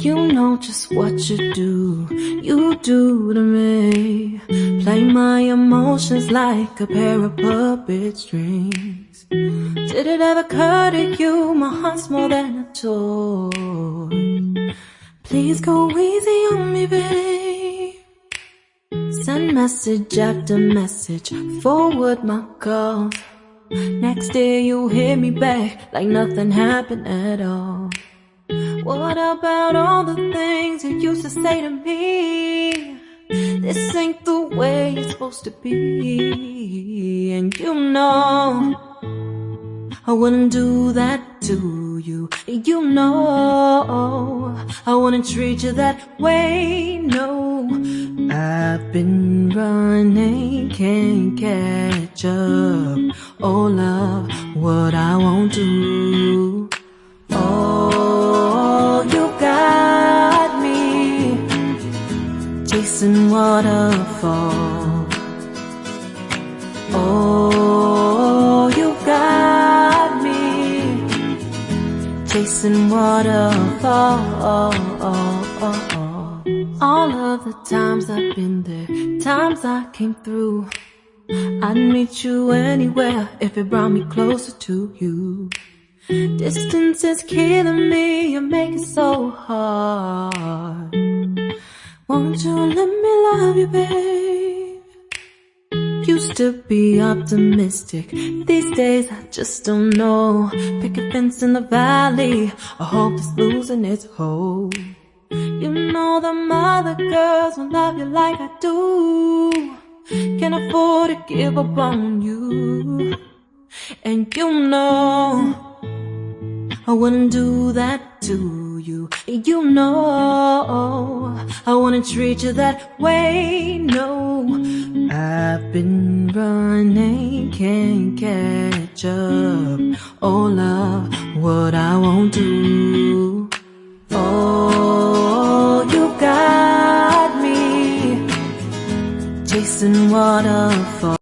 You know just what you do to me. Play my emotions like a pair of puppet strings. Did it ever occur to you my heart's more than a toy? Please go easy on me, babe. Send message after message, forward my calls. Next day you hit me back like nothing happened at all. What about all the things you used to say to me? This ain't the way it's supposed to be. And you know I wouldn't do that to you. You know I wouldn't treat you that way, no. I've been running, can't catch up. Oh love, what I won't do. Oh, you got me chasing waterfalls. Oh, you got me chasing waterfalls. of the times I've been there, times I came through, I'd meet you anywhere if it brought me closer to you. Distance is killing me, you make it so hard. Won't you let me love you, babe? Used to be optimistic, these days I just don't know. Pick a fence in the valley, I hope it's losing its hold. You know them other girls won't love you like I do. Can't afford to give up on you. And you know I wouldn't do that to you. You know I wouldn't treat you that way, no. I've been running, can't catch up. Oh love, what I won't do. Oh, you got me chasing waterfalls.